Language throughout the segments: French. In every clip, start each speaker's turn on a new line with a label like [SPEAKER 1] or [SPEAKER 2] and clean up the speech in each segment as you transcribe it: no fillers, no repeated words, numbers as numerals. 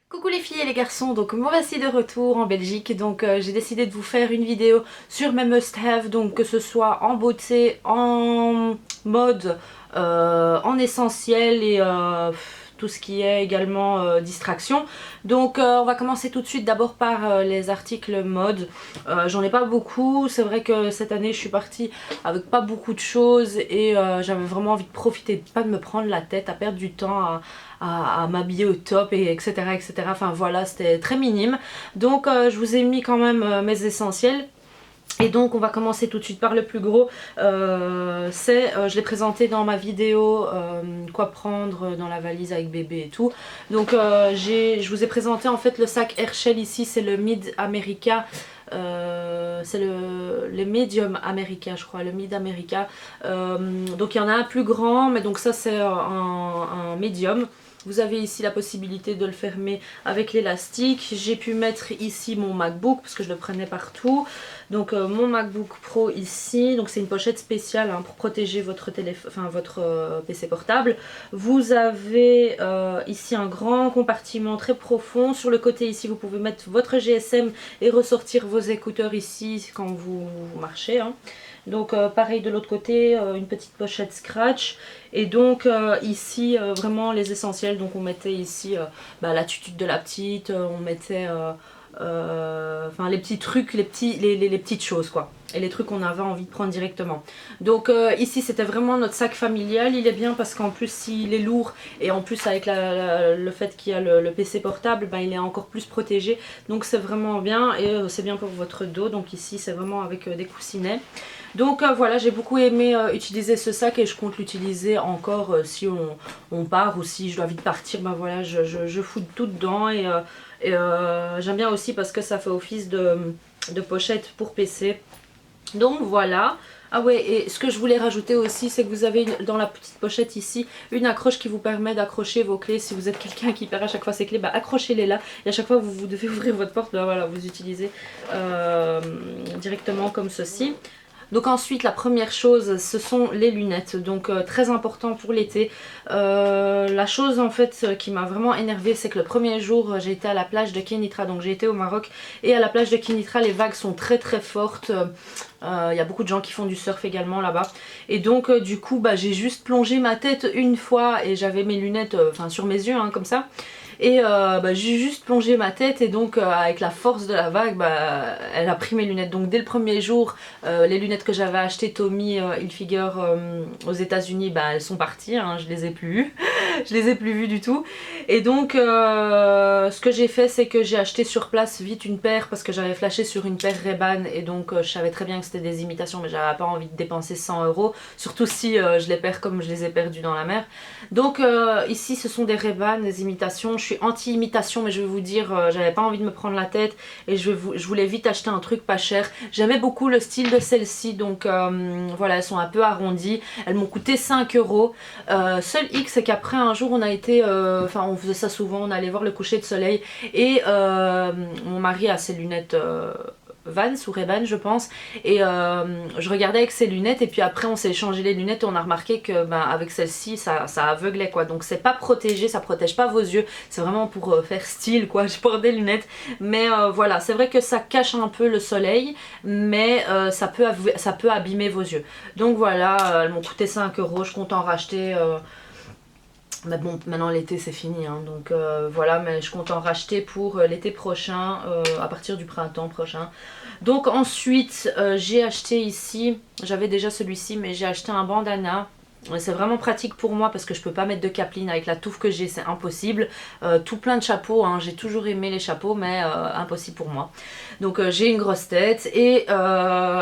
[SPEAKER 1] Coucou les filles et les garçons, donc moi voici de retour en Belgique, donc j'ai décidé de vous faire une vidéo sur mes must-have, donc que ce soit en beauté, en mode, en essentiel et tout ce qui est également distraction. Donc on va commencer tout de suite d'abord par les articles mode. J'en ai pas beaucoup, c'est vrai que cette année je suis partie avec pas beaucoup de choses et j'avais vraiment envie de profiter, pas de me prendre la tête, à perdre du temps à m'habiller au top et etc, etc. Enfin voilà, c'était très minime. Donc je vous ai mis quand même mes essentiels. Et donc on va commencer tout de suite par le plus gros. Je l'ai présenté dans ma vidéo quoi prendre dans la valise avec bébé et tout. Donc je vous ai présenté en fait le sac Herschel ici, c'est le Mid America. C'est le Medium America, je crois, le Mid America. Donc il y en a un plus grand, mais donc ça c'est un médium. Vous avez ici la possibilité de le fermer avec l'élastique. J'ai pu mettre ici mon MacBook parce que je le prenais partout. Donc mon MacBook Pro ici, donc c'est une pochette spéciale hein, pour protéger votre PC portable. Vous avez ici un grand compartiment très profond. Sur le côté ici, vous pouvez mettre votre GSM et ressortir vos écouteurs ici quand vous marchez. Hein. Donc pareil de l'autre côté, une petite pochette scratch. Et donc ici vraiment les essentiels. Donc on mettait ici la tutu de la petite, on mettait les petits trucs, les petites choses quoi. Et les trucs qu'on avait envie de prendre directement. Donc ici c'était vraiment notre sac familial. Il est bien parce qu'en plus s'il est lourd et en plus avec le fait qu'il y a le PC portable, il est encore plus protégé. Donc c'est vraiment bien et c'est bien pour votre dos. Donc ici c'est vraiment avec des coussinets. Donc voilà, j'ai beaucoup aimé utiliser ce sac et je compte l'utiliser encore si on part ou si je dois vite partir. Voilà, je fous tout dedans et j'aime bien aussi parce que ça fait office de pochette pour PC. Donc voilà. Ah ouais, et ce que je voulais rajouter aussi, c'est que vous avez dans la petite pochette ici une accroche qui vous permet d'accrocher vos clés. Si vous êtes quelqu'un qui perd à chaque fois ses clés, accrochez-les là. Et à chaque fois que vous devez ouvrir votre porte, voilà, vous utilisez directement comme ceci. Donc ensuite la première chose ce sont les lunettes, donc très important pour l'été. La chose en fait qui m'a vraiment énervée, c'est que le premier jour j'ai été à la plage de Kenitra, donc j'ai été au Maroc et à la plage de Kenitra les vagues sont très très fortes. Y a beaucoup de gens qui font du surf également là-bas et donc du coup j'ai juste plongé ma tête une fois et j'avais mes lunettes sur mes yeux hein, comme ça. Et j'ai juste plongé ma tête et donc avec la force de la vague, elle a pris mes lunettes. Donc dès le premier jour, les lunettes que j'avais achetées Tommy Hilfiger aux États-Unis, elles sont parties, hein, je les ai plus vues. Je les ai plus vues du tout. Et donc ce que j'ai fait, c'est que j'ai acheté sur place vite une paire parce que j'avais flashé sur une paire Ray-Ban et donc je savais très bien que c'était des imitations, mais j'avais pas envie de dépenser 100 €, surtout si je les perds comme je les ai perdus dans la mer. Donc ici ce sont des Ray-Ban, des imitations. Je suis anti-imitation, mais je vais vous dire, j'avais pas envie de me prendre la tête et je voulais vite acheter un truc pas cher. J'aimais beaucoup le style de celle-ci, donc voilà, elles sont un peu arrondies. Elles m'ont coûté 5 €. Seul hic, c'est qu'après un jour on a été, on faisait ça souvent, on allait voir le coucher de soleil et mon mari a ses lunettes Vans ou Ray-Ban je pense et je regardais avec ses lunettes et puis après on s'est échangé les lunettes et on a remarqué que avec celle-ci ça aveuglait quoi, donc c'est pas protégé, ça protège pas vos yeux, c'est vraiment pour faire style quoi. Je porte des lunettes mais voilà, c'est vrai que ça cache un peu le soleil mais ça peut abîmer vos yeux, donc voilà, elles m'ont coûté 5 €, je compte en racheter mais bon, maintenant l'été c'est fini, hein, donc voilà, mais je compte en racheter pour l'été prochain, à partir du printemps prochain. Donc ensuite, j'ai acheté ici, j'avais déjà celui-ci, mais j'ai acheté un bandana. C'est vraiment pratique pour moi parce que je peux pas mettre de capeline avec la touffe que j'ai, c'est impossible. Tout plein de chapeaux, hein, j'ai toujours aimé les chapeaux mais impossible pour moi. Donc j'ai une grosse tête et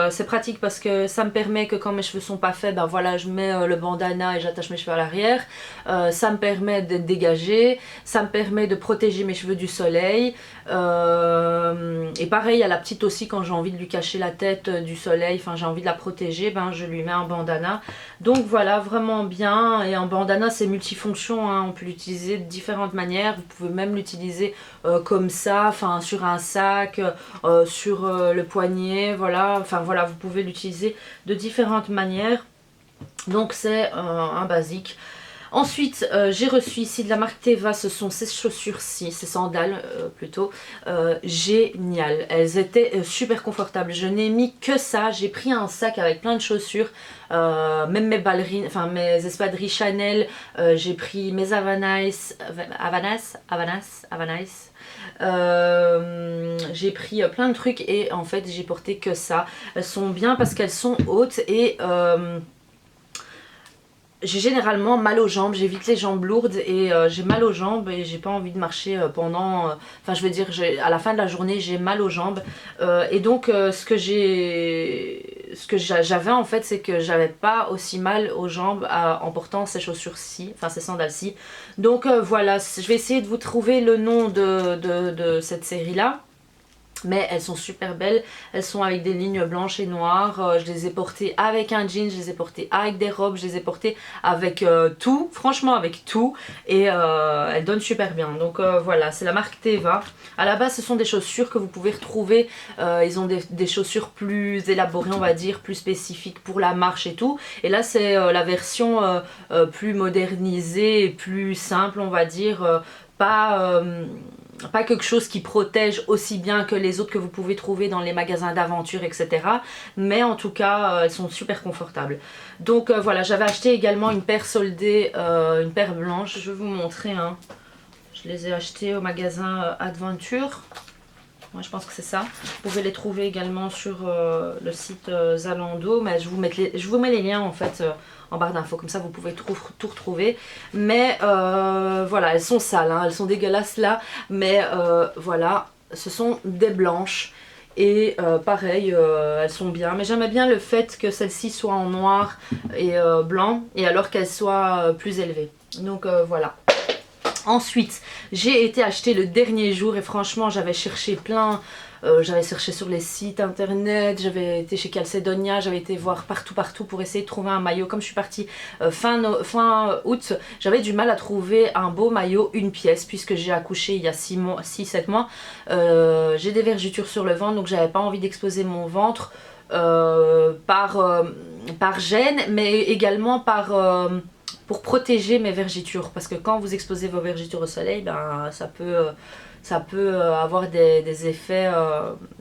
[SPEAKER 1] c'est pratique parce que ça me permet que quand mes cheveux sont pas faits, voilà, je mets le bandana et j'attache mes cheveux à l'arrière. Ça me permet d'être dégagée, ça me permet de protéger mes cheveux du soleil. Et pareil à la petite aussi, quand j'ai envie de lui cacher la tête du soleil, j'ai envie de la protéger, je lui mets un bandana. Donc voilà, vraiment bien. Et un bandana c'est multifonction, hein, on peut l'utiliser de différentes manières. Vous pouvez même l'utiliser comme ça, sur un sac, sur le poignet, voilà. Voilà, vous pouvez l'utiliser de différentes manières. Donc c'est un basique. Ensuite, j'ai reçu ici de la marque Teva, ce sont ces chaussures-ci, ces sandales plutôt, géniales. Elles étaient super confortables, je n'ai mis que ça, j'ai pris un sac avec plein de chaussures, même mes ballerines, enfin mes espadrilles Chanel, j'ai pris mes Havanice, j'ai pris plein de trucs et en fait j'ai porté que ça. Elles sont bien parce qu'elles sont hautes et j'ai généralement mal aux jambes, j'évite les jambes lourdes et j'ai mal aux jambes et j'ai pas envie de marcher pendant, enfin je veux dire à la fin de la journée j'ai mal aux jambes et donc ce que j'avais en fait c'est que j'avais pas aussi mal aux jambes en portant ces chaussures-ci, enfin ces sandales-ci. Donc voilà, je vais essayer de vous trouver le nom de cette série-là. Mais elles sont super belles, elles sont avec des lignes blanches et noires, je les ai portées avec un jean, je les ai portées avec des robes, je les ai portées avec tout, franchement avec tout, et elles donnent super bien. Donc voilà, c'est la marque Teva. À la base ce sont des chaussures que vous pouvez retrouver, ils ont des chaussures plus élaborées on va dire, plus spécifiques pour la marche et tout. Et là c'est la version plus modernisée et plus simple on va dire, pas quelque chose qui protège aussi bien que les autres que vous pouvez trouver dans les magasins d'aventure etc. Mais en tout cas elles sont super confortables. Donc voilà, j'avais acheté également une paire soldée, une paire blanche, je vais vous montrer hein. Je les ai achetées au magasin Adventure. Moi je pense que c'est ça. Vous pouvez les trouver également sur le site Zalando, mais je vous mets les liens en fait en barre d'infos, comme ça vous pouvez tout retrouver. Mais voilà, elles sont sales, hein, elles sont dégueulasses là, mais voilà, ce sont des blanches. Et pareil, elles sont bien, mais j'aimais bien le fait que celle-ci soit en noir et blanc, et alors qu'elle soit plus élevée. Donc voilà. Ensuite, j'ai été acheter le dernier jour et franchement j'avais cherché plein, j'avais cherché sur les sites internet, j'avais été chez Calcedonia, j'avais été voir partout pour essayer de trouver un maillot. Comme je suis partie fin août, j'avais du mal à trouver un beau maillot une pièce puisque j'ai accouché il y a 6-7 mois. J'ai des vergetures sur le ventre donc j'avais pas envie d'exposer mon ventre par gêne mais également pour protéger mes vergetures, parce que quand vous exposez vos vergetures au soleil, ben, ça peut avoir des effets,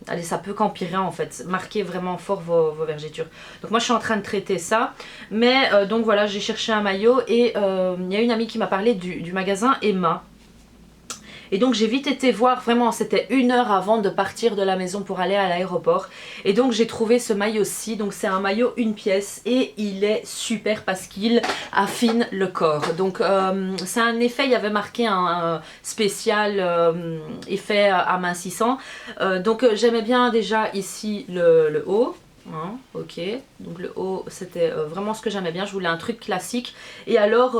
[SPEAKER 1] allez, ça peut qu'empirer en fait, marquer vraiment fort vos vergetures. Donc moi je suis en train de traiter ça, mais donc voilà, j'ai cherché un maillot et il y a une amie qui m'a parlé du magasin Emma. Et donc j'ai vite été voir, vraiment c'était 1 heure avant de partir de la maison pour aller à l'aéroport. Et donc j'ai trouvé ce maillot-ci, donc c'est un maillot une pièce et il est super parce qu'il affine le corps. Donc c'est un effet, il y avait marqué un spécial effet amincissant. Donc j'aimais bien déjà ici le haut. Hein, ok, donc le haut c'était vraiment ce que j'aimais bien, je voulais un truc classique et alors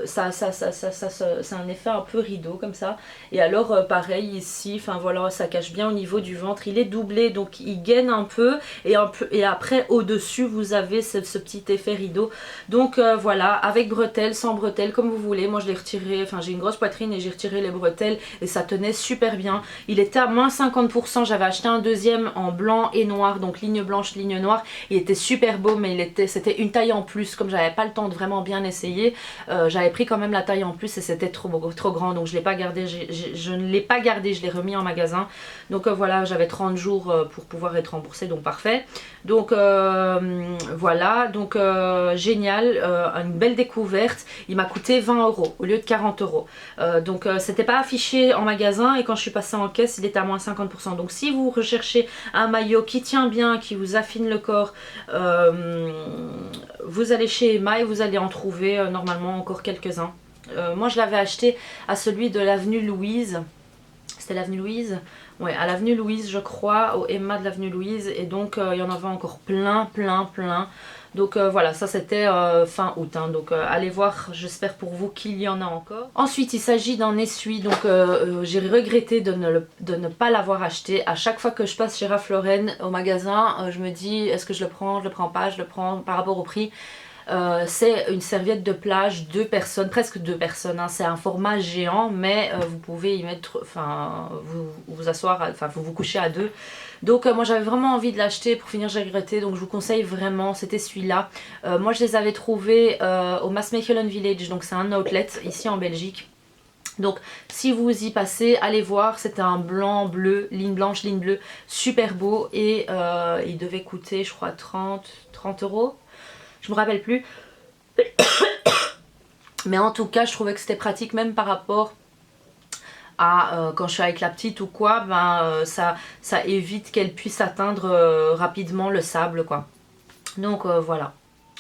[SPEAKER 1] c'est un effet un peu rideau comme ça et alors pareil ici, enfin voilà, ça cache bien au niveau du ventre, il est doublé donc il gaine un peu et après au dessus vous avez ce petit effet rideau. Donc voilà, avec bretelles, sans bretelles, comme vous voulez. Moi je l'ai retiré, enfin j'ai une grosse poitrine et j'ai retiré les bretelles et ça tenait super bien. Il était à moins 50%, j'avais acheté un deuxième en blanc et noir, donc ligne blanche ligne noire, il était super beau mais c'était une taille en plus, comme j'avais pas le temps de vraiment bien essayer, j'avais pris quand même la taille en plus et c'était trop grand donc je l'ai pas gardé, je ne l'ai pas gardé, je l'ai remis en magasin. Donc voilà, j'avais 30 jours pour pouvoir être remboursée, donc parfait. Donc voilà, donc génial, une belle découverte. Il m'a coûté 20 € au lieu de 40 €. Donc c'était pas affiché en magasin et quand je suis passée en caisse il était à moins 50%. Donc si vous recherchez un maillot qui tient bien, qui vous affine le corps, vous allez chez Emma et vous allez en trouver normalement encore quelques-uns. Moi je l'avais acheté à celui de l'avenue Louise. C'était l'avenue Louise? Ouais, à l'avenue Louise je crois, au Emma de l'avenue Louise. Et donc il y en avait encore plein. Donc voilà, ça c'était fin août, hein, donc allez voir, j'espère pour vous qu'il y en a encore. Ensuite il s'agit d'un essuie, donc j'ai regretté de ne pas l'avoir acheté. À chaque fois que je passe chez Ralph Lauren au magasin, je me dis est-ce que je le prends pas, je le prends par rapport au prix. C'est une serviette de plage 2 personnes, presque 2 personnes, hein. C'est un format géant, mais vous pouvez y mettre, enfin vous asseoir, enfin vous coucher à 2. Donc moi j'avais vraiment envie de l'acheter, pour finir j'ai regretté, donc je vous conseille vraiment, c'était celui-là. Moi je les avais trouvés au Maasmechelen Village, donc c'est un outlet ici en Belgique. Donc si vous y passez, allez voir, c'était un blanc, bleu, ligne blanche, ligne bleue, super beau. Et il devait coûter je crois 30 euros, je me rappelle plus. Mais en tout cas je trouvais que c'était pratique même par rapport à quand je suis avec la petite ou quoi, ben, ça évite qu'elle puisse atteindre rapidement le sable quoi. Donc voilà.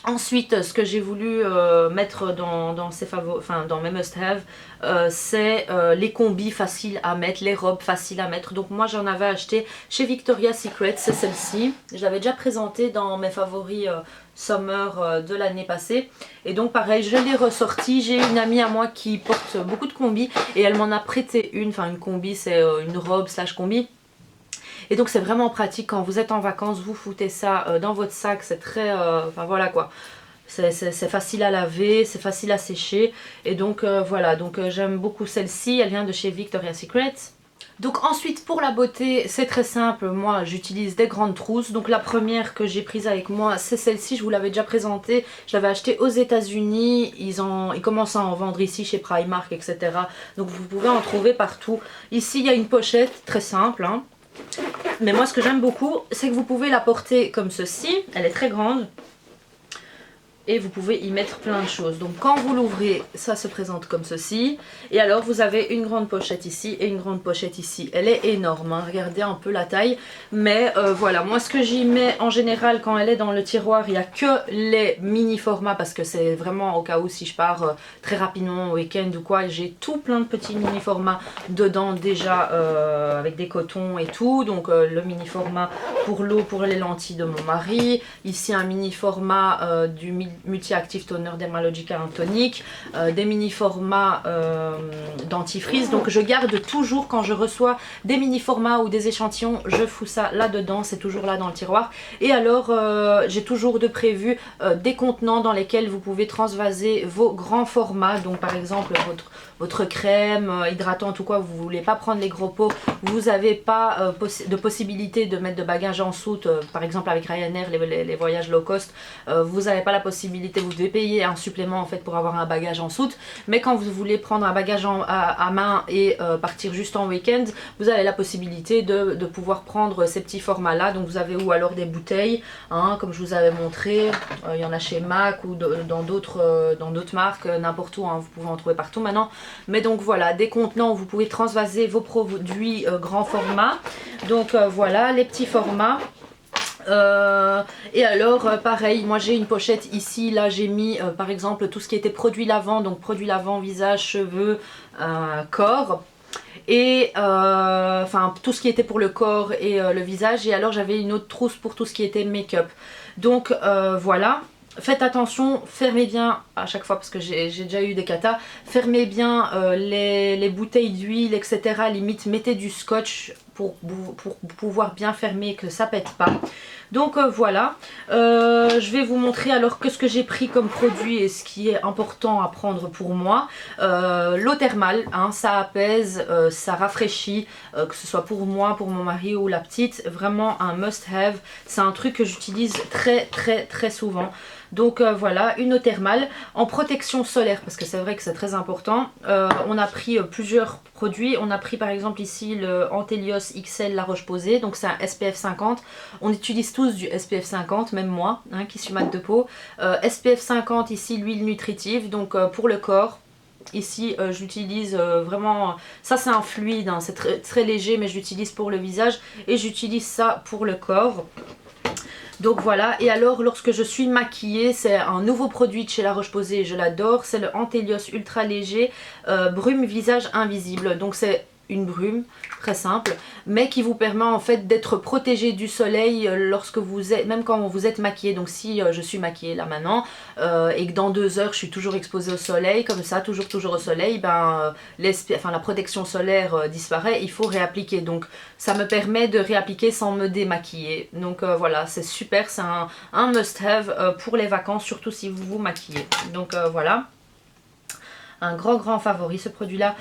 [SPEAKER 1] Ensuite, ce que j'ai voulu mettre dans mes must-have, c'est les combis faciles à mettre, les robes faciles à mettre. Donc moi j'en avais acheté chez Victoria's Secret, c'est celle-ci. Je l'avais déjà présentée dans mes favoris summer de l'année passée. Et donc pareil, je l'ai ressortie. J'ai une amie à moi qui porte beaucoup de combis et elle m'en a prêté une. Enfin une combi, c'est une robe slash combi. Et donc c'est vraiment pratique quand vous êtes en vacances, vous foutez ça dans votre sac, c'est très... enfin voilà quoi. C'est facile à laver, c'est facile à sécher. Et donc voilà, donc j'aime beaucoup celle-ci, elle vient de chez Victoria's Secret. Donc ensuite pour la beauté, c'est très simple, moi j'utilise des grandes trousses. Donc la première que j'ai prise avec moi, c'est celle-ci, je vous l'avais déjà présentée. Je l'avais achetée aux États-Unis, ils commencent à en vendre ici chez Primark, etc. Donc vous pouvez en trouver partout. Ici il y a une pochette, très simple, hein. Mais moi ce que j'aime beaucoup, c'est que vous pouvez la porter comme ceci, elle est très grande. Et vous pouvez y mettre plein de choses. Donc quand vous l'ouvrez, ça se présente comme ceci. Et alors vous avez une grande pochette ici et une grande pochette ici. Elle est énorme, hein. Regardez un peu la taille. Mais voilà, moi ce que j'y mets en général quand elle est dans le tiroir, il n'y a que les mini formats. Parce que c'est vraiment au cas où si je pars très rapidement au week-end ou quoi. J'ai tout plein de petits mini formats dedans déjà avec des cotons et tout. Donc le mini format pour l'eau, pour les lentilles de mon mari. Ici un mini format du multi-active toner Dermalogica tonique, des mini formats dentifrice. Donc je garde toujours quand je reçois des mini formats ou des échantillons, je fous ça là dedans, c'est toujours là dans le tiroir. Et alors j'ai toujours de prévu des contenants dans lesquels vous pouvez transvaser vos grands formats. Donc par exemple votre crème hydratante ou quoi, vous voulez pas prendre les gros pots, vous n'avez pas de possibilité de mettre de bagages en soute, par exemple avec Ryanair, les voyages low cost, vous n'avez pas la possibilité, vous devez payer un supplément en fait pour avoir un bagage en soute. Mais quand vous voulez prendre un bagage à main et partir juste en week-end, vous avez la possibilité de pouvoir prendre ces petits formats là. Donc vous avez ou alors des bouteilles, hein, comme je vous avais montré, il y en a chez MAC ou dans d'autres marques, n'importe où, hein, vous pouvez en trouver partout maintenant. Mais donc voilà, des contenants où vous pouvez transvaser vos produits grand format. Donc voilà, les petits formats. Et alors pareil, moi j'ai une pochette ici, là j'ai mis par exemple tout ce qui était produits lavant, donc produits lavant, visage, cheveux, corps. Et enfin tout ce qui était pour le corps et le visage. Et alors j'avais une autre trousse pour tout ce qui était make-up. Donc voilà. Faites attention, fermez bien à chaque fois parce que j'ai déjà eu des catas. Fermez bien les bouteilles d'huile, etc. Limite, mettez du scotch pour pouvoir bien fermer et que ça pète pas. Donc voilà, je vais vous montrer alors que ce que j'ai pris comme produit et ce qui est important à prendre pour moi. L'eau thermale, hein, ça apaise, ça rafraîchit, que ce soit pour moi, pour mon mari ou la petite. Vraiment un must have, c'est un truc que j'utilise très souvent. Donc voilà, une eau thermale en protection solaire parce que c'est vrai que c'est très important. On a pris plusieurs produits. On a pris par exemple ici le Antelios XL La Roche-Posay, donc c'est un SPF 50. On utilise tous du SPF 50, même moi hein, qui suis mat de peau. SPF 50 ici, l'huile nutritive, donc pour le corps. Ici j'utilise vraiment, ça c'est un fluide, hein, c'est très léger mais j'utilise pour le visage et j'utilise ça pour le corps. Donc voilà, et alors lorsque je suis maquillée, c'est un nouveau produit de chez La Roche-Posay, je l'adore, c'est le Antelios Ultra Léger Brume Visage Invisible. Donc c'est une brume, très simple, mais qui vous permet en fait d'être protégé du soleil lorsque vous êtes, même quand vous êtes maquillé. Donc si je suis maquillée là maintenant et que dans 2 heures je suis toujours exposée au soleil, comme ça, toujours au soleil, ben la protection solaire disparaît, il faut réappliquer. Donc ça me permet de réappliquer sans me démaquiller. Donc voilà, c'est super, c'est un must-have pour les vacances, surtout si vous vous maquillez. Donc voilà. Un grand favori ce produit là.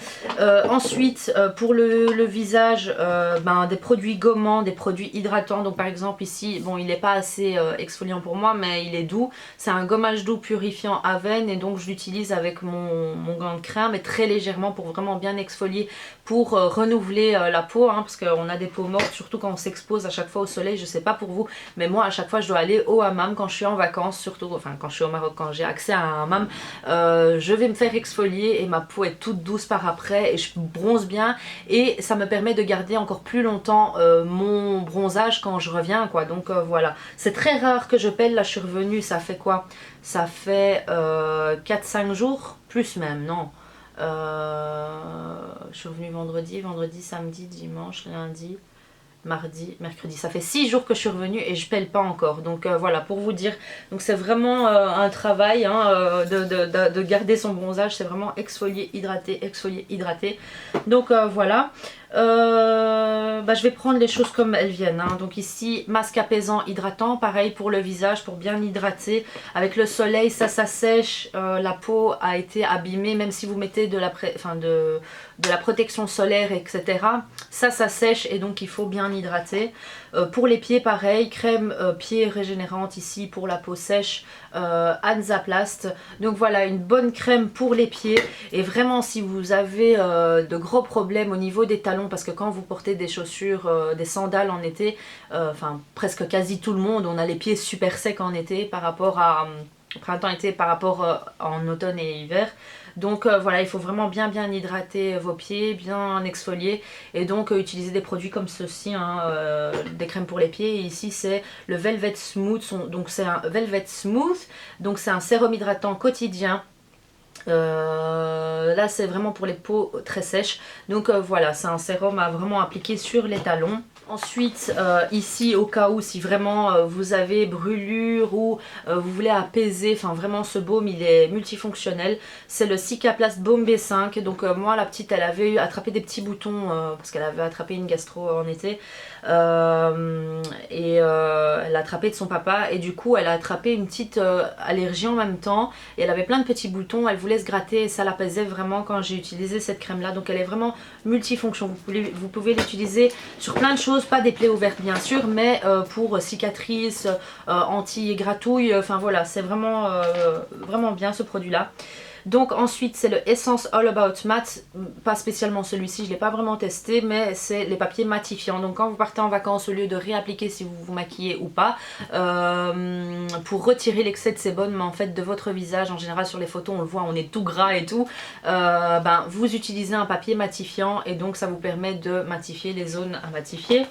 [SPEAKER 1] Ensuite pour le visage, des produits gommants, des produits hydratants. Donc par exemple ici, bon il n'est pas assez exfoliant pour moi mais il est doux. C'est un gommage doux purifiant Aven et donc je l'utilise avec mon gant de crème mais très légèrement pour vraiment bien exfolier, pour renouveler la peau parce qu'on a des peaux mortes surtout quand on s'expose à chaque fois au soleil. Je sais pas pour vous mais moi à chaque fois je dois aller au hammam quand je suis en vacances, surtout enfin quand je suis au Maroc, quand j'ai accès à un hammam, je vais me faire exfolier et ma peau est toute douce par après et je bronze bien et ça me permet de garder encore plus longtemps mon bronzage quand je reviens quoi. Donc voilà, c'est très rare que je pèle. Là je suis revenue, ça fait quoi, ça fait 4-5 jours, plus même, non je suis revenue vendredi, samedi, dimanche, lundi, mardi, mercredi, ça fait 6 jours que je suis revenue et je pèle pas encore. Donc voilà, pour vous dire, donc c'est vraiment un travail de garder son bronzage, c'est vraiment exfolier, hydrater. Donc voilà. Je vais prendre les choses comme elles viennent donc ici masque apaisant hydratant, pareil pour le visage, pour bien hydrater. Avec le soleil ça sèche, la peau a été abîmée, même si vous mettez de la protection solaire etc, ça sèche et donc il faut bien hydrater. Pour les pieds pareil, crème pied régénérante ici pour la peau sèche, Hansaplast. Donc voilà, une bonne crème pour les pieds. Et vraiment si vous avez de gros problèmes au niveau des talons, parce que quand vous portez des chaussures, des sandales en été, presque quasi tout le monde, on a les pieds super secs en été par rapport à printemps-été, par rapport en automne et hiver. Donc voilà, il faut vraiment bien hydrater vos pieds, bien exfolier et donc utiliser des produits comme ceci, des crèmes pour les pieds. Et ici c'est le Velvet Smooth, donc c'est un Velvet Smooth, donc c'est un sérum hydratant quotidien. Là c'est vraiment pour les peaux très sèches, donc voilà, c'est un sérum à vraiment appliquer sur les talons. Ensuite ici au cas où si vraiment vous avez brûlure ou vous voulez apaiser, enfin vraiment ce baume il est multifonctionnel, c'est le Cicaplast Baume B5. Donc moi la petite elle avait attrapé des petits boutons parce qu'elle avait attrapé une gastro en été elle l'a attrapé de son papa et du coup elle a attrapé une petite allergie en même temps et elle avait plein de petits boutons, elle voulait se gratter et ça l'apaisait vraiment quand j'ai utilisé cette crème là. Donc elle est vraiment multifonction, vous pouvez l'utiliser sur plein de choses, pas des plaies ouvertes bien sûr, mais pour cicatrices, anti-gratouille, enfin voilà, c'est vraiment, vraiment bien ce produit là. Donc ensuite c'est le Essence All About Matte, pas spécialement celui-ci, je ne l'ai pas vraiment testé, mais c'est les papiers matifiants. Donc quand vous partez en vacances, au lieu de réappliquer si vous vous maquillez ou pas, pour retirer l'excès de sébum en fait de votre visage, en général sur les photos on le voit, on est tout gras et tout, vous utilisez un papier matifiant et donc ça vous permet de matifier les zones à matifier.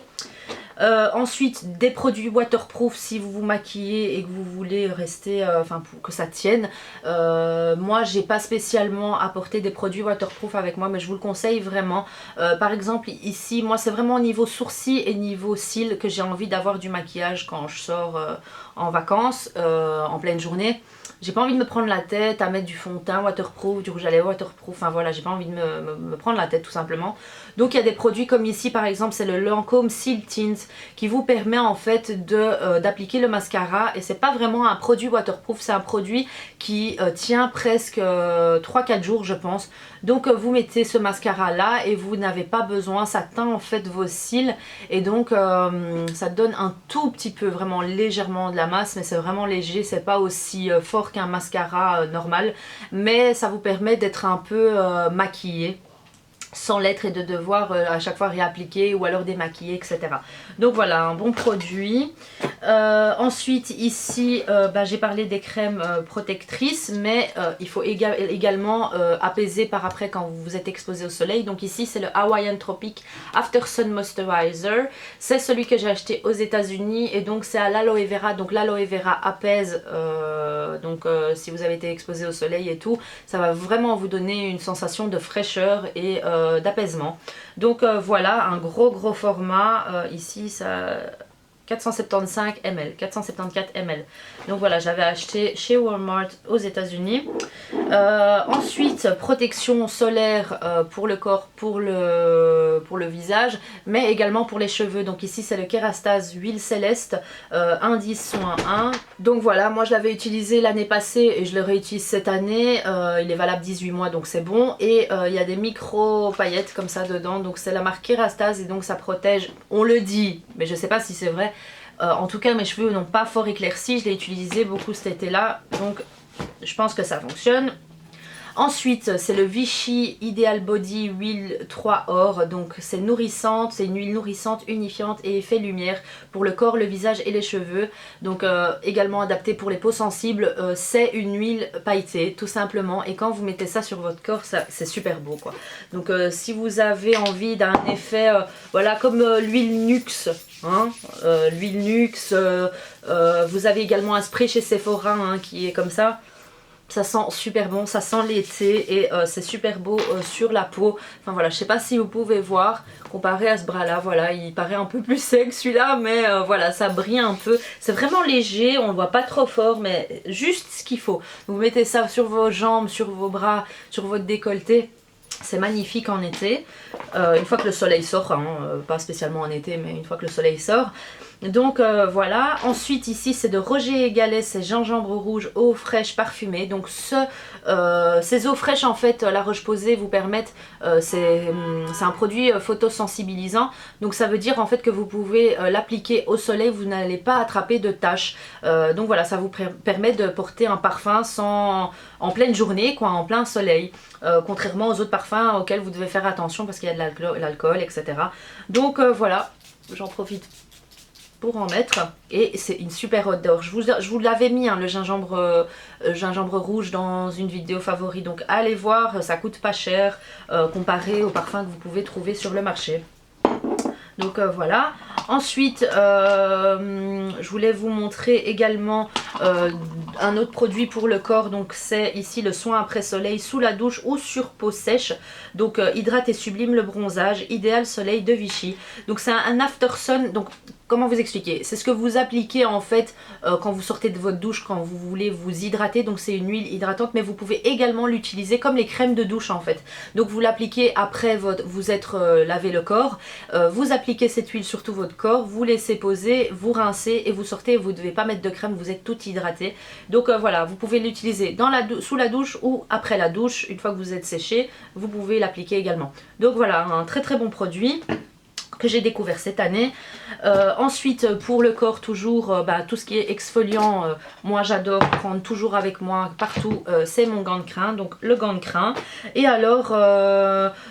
[SPEAKER 1] Ensuite des produits waterproof si vous vous maquillez et que vous voulez rester, pour que ça tienne. Moi j'ai pas spécialement apporté des produits waterproof avec moi mais je vous le conseille vraiment. Par exemple ici moi c'est vraiment au niveau sourcils et niveau cils que j'ai envie d'avoir du maquillage quand je sors en vacances en pleine journée. J'ai pas envie de me prendre la tête à mettre du fond de teint waterproof, du rouge à lèvres waterproof, enfin voilà, j'ai pas envie de me prendre la tête tout simplement. Donc il y a des produits comme ici par exemple, c'est le Lancôme Seal Tint qui vous permet en fait d'appliquer le mascara et c'est pas vraiment un produit waterproof, c'est un produit qui tient presque 3-4 jours je pense. Donc vous mettez ce mascara là et vous n'avez pas besoin, ça teint en fait vos cils et donc ça donne un tout petit peu, vraiment légèrement de la masse, mais c'est vraiment léger, c'est pas aussi fort qu'un mascara normal, mais ça vous permet d'être un peu maquillé sans l'être et de devoir à chaque fois réappliquer ou alors démaquiller etc. Donc voilà, un bon produit. Ensuite ici j'ai parlé des crèmes protectrices, mais il faut également apaiser par après quand vous êtes exposé au soleil. Donc ici c'est le Hawaiian Tropic After Sun Moisturizer, c'est celui que j'ai acheté aux États-Unis et donc c'est à l'aloe vera. Donc l'aloe vera apaise, si vous avez été exposé au soleil et tout, ça va vraiment vous donner une sensation de fraîcheur et d'apaisement. Donc voilà, un gros format, ici ça... 475 ml, 474 ml. Donc voilà, j'avais acheté chez Walmart aux États-Unis. Ensuite, protection solaire pour le corps, pour le visage, mais également pour les cheveux. Donc ici, c'est le Kerastase huile céleste, indice soin 1. Donc voilà, moi je l'avais utilisé l'année passée et je le réutilise cette année. Il est valable 18 mois, donc c'est bon. Et il y a des micro paillettes comme ça dedans. Donc c'est la marque Kerastase et donc ça protège, on le dit, mais je sais pas si c'est vrai. En tout cas, mes cheveux n'ont pas fort éclairci, je l'ai utilisé beaucoup cet été-là, donc je pense que ça fonctionne. Ensuite, c'est le Vichy Ideal Body Huile 3 Or. Donc c'est nourrissante, c'est une huile nourrissante, unifiante et effet lumière pour le corps, le visage et les cheveux. Donc également adapté pour les peaux sensibles. C'est une huile pailletée tout simplement. Et quand vous mettez ça sur votre corps, c'est super beau quoi. Donc si vous avez envie d'un effet, voilà comme l'huile Nuxe. Hein, l'huile Nuxe, vous avez également un spray chez Sephora hein, qui est comme ça. Ça sent super bon, ça sent l'été et c'est super beau sur la peau. Enfin voilà, je sais pas si vous pouvez voir, comparé à ce bras là, voilà, il paraît un peu plus sec celui-là, mais voilà, ça brille un peu. C'est vraiment léger, on le voit pas trop fort, mais juste ce qu'il faut. Vous mettez ça sur vos jambes, sur vos bras, sur votre décolleté. C'est magnifique en été, une fois que le soleil sort, hein, pas spécialement en été, mais une fois que le soleil sort. Donc voilà, ensuite ici c'est de Roger & Gallet, c'est gingembre rouge, eau fraîche parfumée. Donc ces eaux fraîches en fait, la Roche-Posay vous permettent, c'est un produit photosensibilisant. Donc ça veut dire en fait que vous pouvez l'appliquer au soleil, vous n'allez pas attraper de taches. Donc voilà, ça vous permet de porter un parfum en pleine journée, quoi, en plein soleil. Contrairement aux autres parfums auxquels vous devez faire attention parce qu'il y a de l'alcool, etc. Donc voilà, j'en profite pour en mettre et c'est une super odeur. Je vous l'avais mis hein, le gingembre rouge dans une vidéo favori, donc allez voir, ça coûte pas cher comparé aux parfums que vous pouvez trouver sur le marché. Donc voilà. Ensuite, je voulais vous montrer également un autre produit pour le corps. Donc c'est ici le soin après soleil sous la douche ou sur peau sèche. Donc hydrate et sublime le bronzage, idéal soleil de Vichy. Donc c'est un after sun. Donc comment vous expliquer? C'est ce que vous appliquez en fait quand vous sortez de votre douche, quand vous voulez vous hydrater. Donc c'est une huile hydratante, mais vous pouvez également l'utiliser comme les crèmes de douche en fait. Donc vous l'appliquez après vous être lavé le corps. Vous appliquez cette huile sur tout votre corps, vous laissez poser, vous rincez et vous sortez. Vous ne devez pas mettre de crème, vous êtes tout hydraté. Donc voilà, vous pouvez l'utiliser sous la douche ou après la douche. Une fois que vous êtes séché, vous pouvez l'appliquer également. Donc voilà, un très très bon produit que j'ai découvert cette année. Ensuite pour le corps toujours, tout ce qui est exfoliant, moi j'adore prendre toujours avec moi partout, c'est mon gant de crin, donc le gant de crin. Et alors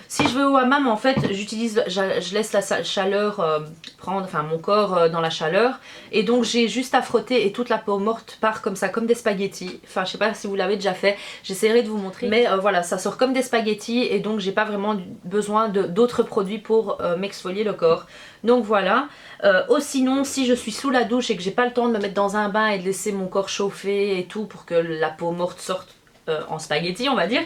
[SPEAKER 1] si je vais au hammam en fait je laisse la chaleur prendre, enfin mon corps dans la chaleur, et donc j'ai juste à frotter et toute la peau morte part comme ça, comme des spaghettis. Enfin je sais pas si vous l'avez déjà fait, j'essaierai de vous montrer, mais voilà, ça sort comme des spaghettis et donc j'ai pas vraiment besoin d'autres produits pour m'exfolier le corps. Donc voilà. Sinon si je suis sous la douche et que j'ai pas le temps de me mettre dans un bain et de laisser mon corps chauffer et tout pour que la peau morte sorte en spaghetti on va dire,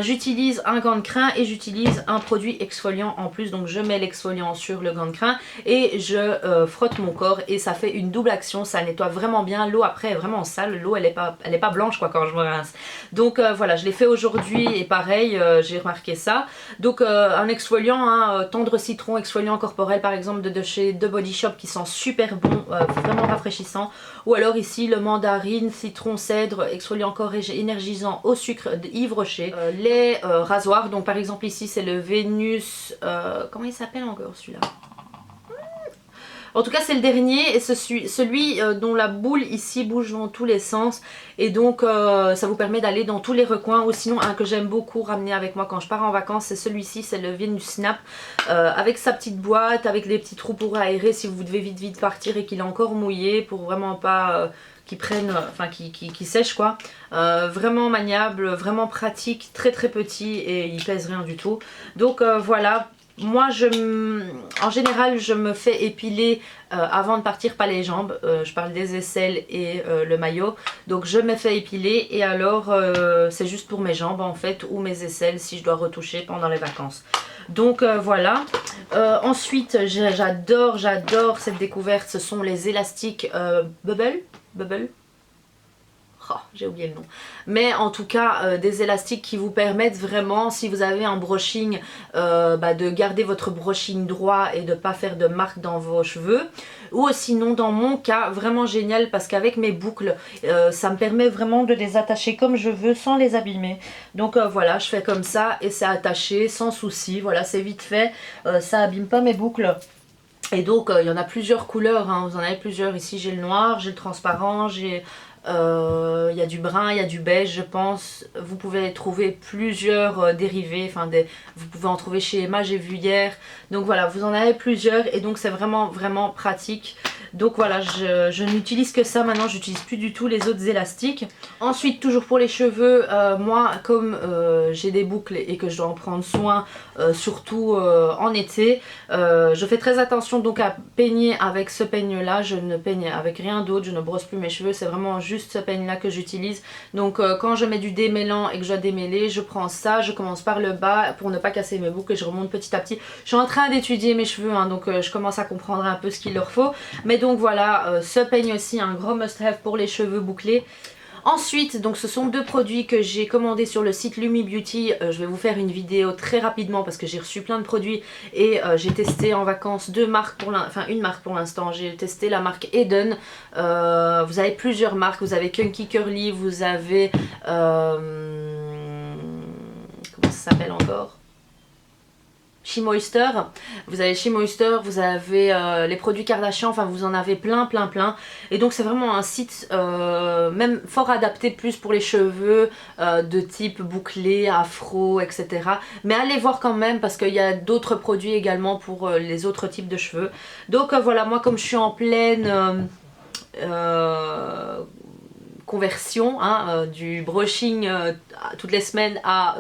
[SPEAKER 1] j'utilise un gant de crin et j'utilise un produit exfoliant en plus. Donc je mets l'exfoliant sur le gant de crin et je frotte mon corps et ça fait une double action, ça nettoie vraiment bien. L'eau après est vraiment sale, l'eau elle est pas blanche quoi quand je me rince. Donc voilà, je l'ai fait aujourd'hui et pareil, j'ai remarqué ça. Donc un exfoliant, hein, tendre citron exfoliant corporel par exemple de chez The Body Shop qui sent super bon, vraiment rafraîchissant. Ou alors ici le mandarine, citron, cèdre, exfoliant corps énergisant au sucre Yves Rocher. Les rasoirs, donc par exemple ici c'est le Vénus, comment il s'appelle encore celui-là? En tout cas c'est le dernier et celui dont la boule ici bouge dans tous les sens et donc ça vous permet d'aller dans tous les recoins. Ou sinon un que j'aime beaucoup ramener avec moi quand je pars en vacances, c'est celui-ci, c'est le Vénus Snap avec sa petite boîte, avec des petits trous pour aérer si vous devez vite partir et qu'il est encore mouillé, pour vraiment pas qui prennent, enfin qui sèchent quoi. Vraiment maniable, vraiment pratique, très petit et il pèse rien du tout. Donc voilà. Moi, en général, je me fais épiler avant de partir, pas les jambes. Je parle des aisselles et le maillot. Donc, je me fais épiler et alors, c'est juste pour mes jambes en fait ou mes aisselles si je dois retoucher pendant les vacances. Donc, voilà. Ensuite, j'adore cette découverte. Ce sont les élastiques Bubble. Oh, j'ai oublié le nom. Mais en tout cas, des élastiques qui vous permettent vraiment, si vous avez un brushing, de garder votre brushing droit et de ne pas faire de marques dans vos cheveux. Ou sinon, dans mon cas, vraiment génial parce qu'avec mes boucles, ça me permet vraiment de les attacher comme je veux sans les abîmer. Donc voilà, je fais comme ça et c'est attaché sans souci. Voilà, c'est vite fait, ça abîme pas mes boucles. Et donc, il y en a plusieurs couleurs, hein. Vous en avez plusieurs. Ici, j'ai le noir, j'ai le transparent, j'ai... Il y a du brun, il y a du beige je pense. Vous pouvez trouver plusieurs dérivés, vous pouvez en trouver chez Emma, j'ai vu hier. Donc voilà, vous en avez plusieurs et donc c'est vraiment pratique. Donc voilà, je n'utilise que ça maintenant, j'utilise plus du tout les autres élastiques. Ensuite, toujours pour les cheveux, moi comme j'ai des boucles et que je dois en prendre soin, surtout en été, je fais très attention donc à peigner avec ce peigne là. Je ne peigne avec rien d'autre, je ne brosse plus mes cheveux, c'est vraiment juste ce peigne là que j'utilise. Donc quand je mets du démêlant et que je dois démêler, je prends ça, je commence par le bas pour ne pas casser mes boucles et je remonte petit à petit. Je suis en train d'étudier mes cheveux, hein, donc je commence à comprendre un peu ce qu'il leur faut. Mais donc voilà, ce peigne aussi, un gros must-have pour les cheveux bouclés. Ensuite, donc ce sont deux produits que j'ai commandés sur le site Lumi Beauty. Je vais vous faire une vidéo très rapidement parce que j'ai reçu plein de produits et j'ai testé en vacances une marque pour l'instant. J'ai testé la marque Eden. Vous avez plusieurs marques. Vous avez Kunky Curly, vous avez... comment ça s'appelle encore ? Shimoister, vous avez Shimoister, vous avez les produits Kardashian, enfin vous en avez plein. Et donc c'est vraiment un site même fort adapté plus pour les cheveux de type bouclé, afro, etc. Mais allez voir quand même parce qu'il y a d'autres produits également pour les autres types de cheveux. Donc voilà, moi comme je suis en pleine... conversion du brushing toutes les semaines à